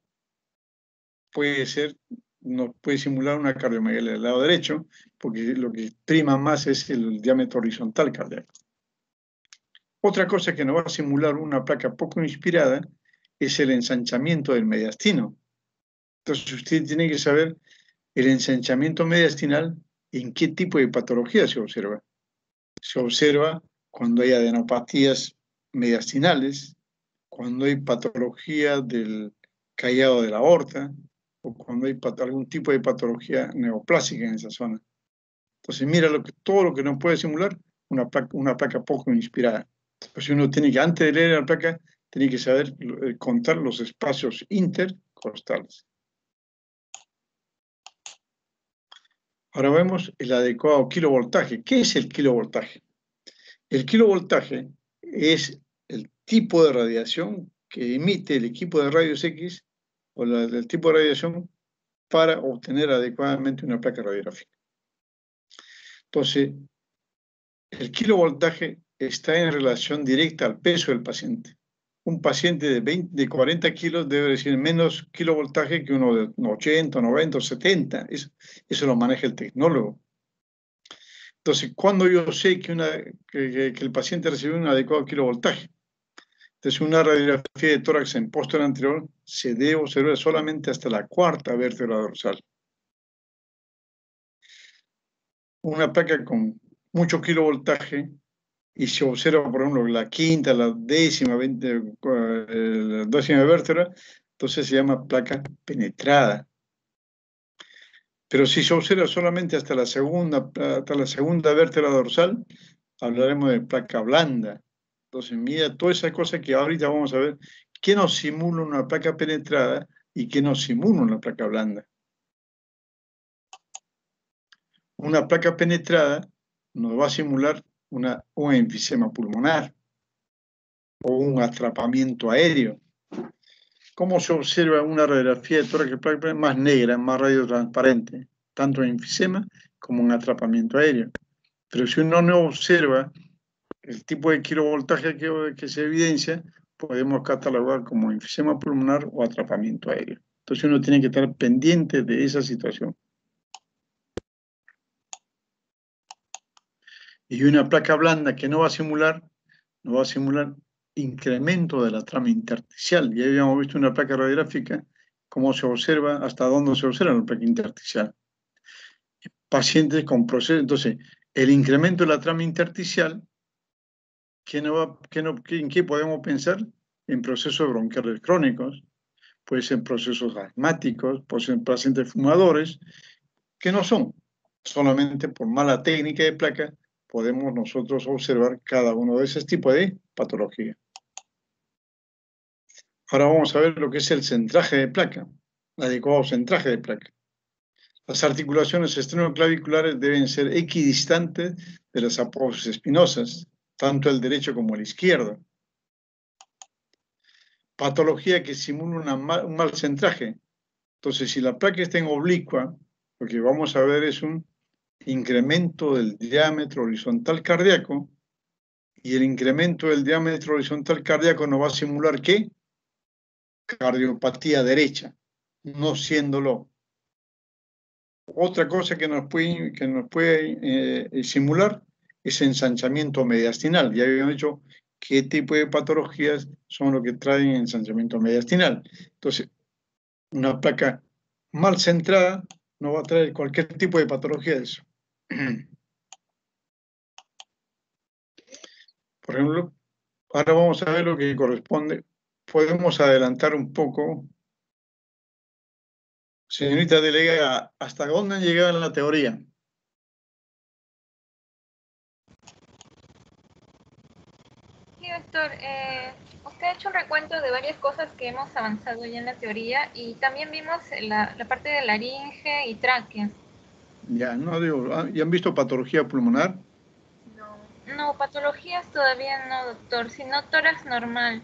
nos puede simular una cardiomegalia del lado derecho, porque lo que prima más es el diámetro horizontal cardíaco. Otra cosa que nos va a simular una placa poco inspirada es el ensanchamiento del mediastino. Entonces usted tiene que saber el ensanchamiento mediastinal, en qué tipo de patología se observa. Se observa cuando hay adenopatías mediastinales, cuando hay patología del callado de la aorta, o cuando hay algún tipo de patología neoplásica en esa zona. Entonces mira todo lo que nos puede simular una placa poco inspirada. Entonces uno tiene que, antes de leer la placa, tiene que saber contar los espacios intercostales. Ahora vemos el adecuado kilovoltaje. ¿Qué es el kilovoltaje? El kilovoltaje es el tipo de radiación que emite el equipo de rayos X o del tipo de radiación para obtener adecuadamente una placa radiográfica. Entonces, el kilovoltaje está en relación directa al peso del paciente. Un paciente de 40 kilos debe recibir menos kilovoltaje que uno de 80, 90 o 70. Eso lo maneja el tecnólogo. Entonces, ¿cuándo yo sé que el paciente recibe un adecuado kilovoltaje? Entonces, una radiografía de tórax en posterior anterior se debe observar solamente hasta la cuarta vértebra dorsal. Una placa con mucho kilovoltaje y se observa, por ejemplo, la quinta, la décima, la décima vértebra, entonces se llama placa penetrada. Pero si se observa solamente hasta la segunda vértebra dorsal, hablaremos de placa blanda. Entonces, mira todas esas cosas que ahorita vamos a ver, qué nos simula una placa penetrada y qué nos simula una placa blanda. Una placa penetrada nos va a simular un enfisema pulmonar o un atrapamiento aéreo. ¿Cómo se observa una radiografía de tórax más negra, más radiotransparente? Tanto en enfisema como en atrapamiento aéreo. Pero si uno no observa el tipo de kilovoltaje que se evidencia, podemos catalogar como enfisema pulmonar o atrapamiento aéreo. Entonces uno tiene que estar pendiente de esa situación. Y una placa blanda que no va a simular incremento de la trama intersticial. Ya habíamos visto una placa radiográfica, cómo se observa, hasta dónde se observa la placa intersticial. Pacientes con procesos, entonces, el incremento de la trama intersticial, ¿en qué podemos pensar? En procesos bronquiales crónicos, puede ser procesos asmáticos, puede ser pacientes fumadores, que no son solamente por mala técnica de placa, podemos nosotros observar cada uno de esos tipos de patología. Ahora vamos a ver lo que es el centraje de placa, el adecuado centraje de placa. Las articulaciones esternoclaviculares deben ser equidistantes de las apófisis espinosas, tanto el derecho como el izquierdo. Patología que simula un mal centraje. Entonces, si la placa está en oblicua, lo que vamos a ver es un incremento del diámetro horizontal cardíaco, y el incremento del diámetro horizontal cardíaco nos va a simular ¿qué? Cardiopatía derecha, no siéndolo. Otra cosa que nos puede simular es ensanchamiento mediastinal. Ya habíamos dicho qué tipo de patologías son lo que traen ensanchamiento mediastinal. Entonces, una placa mal centrada no va a traer cualquier tipo de patología de eso. Por ejemplo, ahora vamos a ver lo que corresponde. Podemos adelantar un poco. Señorita delegada, ¿hasta dónde han llegado en la teoría? Sí, doctor. Usted ha hecho un recuento de varias cosas que hemos avanzado ya en la teoría y también vimos la parte de laringe y tráquea. Ya, no digo, ¿ya han visto patología pulmonar? No, patologías todavía no, doctor, sino tórax normal.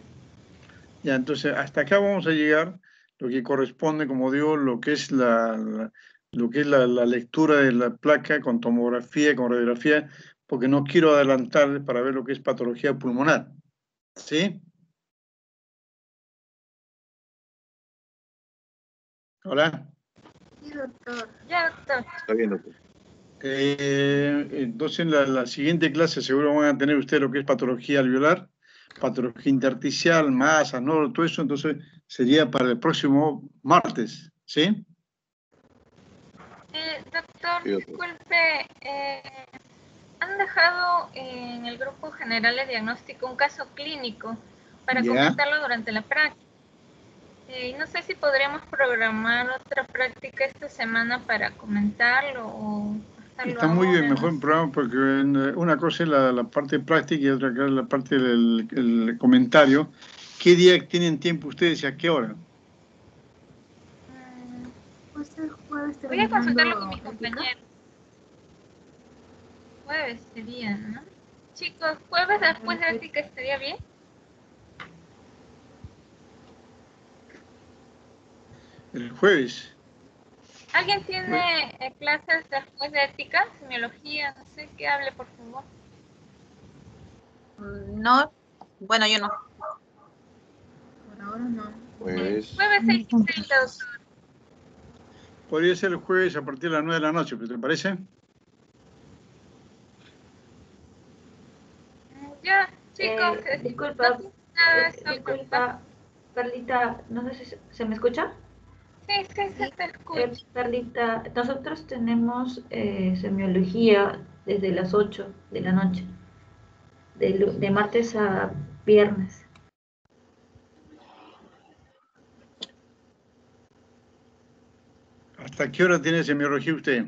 Ya, entonces hasta acá vamos a llegar, lo que corresponde, como digo, lo que es la lectura de la placa con tomografía, con radiografía, porque no quiero adelantar para ver lo que es patología pulmonar. ¿Sí? Hola. Sí, doctor. Ya, doctor. Está bien, doctor. Entonces en la siguiente clase seguro van a tener ustedes lo que es patología alveolar, patología intersticial, masas, ¿no? Todo eso, entonces sería para el próximo martes, ¿sí? Doctor, Sí, doctor. disculpe, han dejado en el grupo general de diagnóstico un caso clínico para Ya. comentarlo durante la práctica. No sé si podríamos programar otra práctica esta semana para comentarlo o hacerlo Está muy bien, ahora, mejor no el sé. programa porque una cosa es la parte práctica y otra cosa es la parte del comentario. ¿Qué día tienen tiempo ustedes y a qué hora? Pues el jueves Voy a consultarlo con mis práctica. compañeros. Jueves sería, ¿no? Chicos, jueves después de ética estaría bien. El jueves. ¿Alguien tiene clases después de ética, semiología? No sé, que hable, por favor. No, bueno, yo no. Por ahora no. Pues, Jueves 6 y 30, doctor. Podría ser el jueves a partir de las 9 de la noche, ¿te parece? Ya, chicos. Disculpa, no tiene nada, esto- disculpa, Carlita, no sé si se me escucha. Sí, se te escucha. Carlita, nosotros tenemos semiología desde las 8 de la noche, de martes a viernes. ¿Hasta qué hora tiene semiología usted?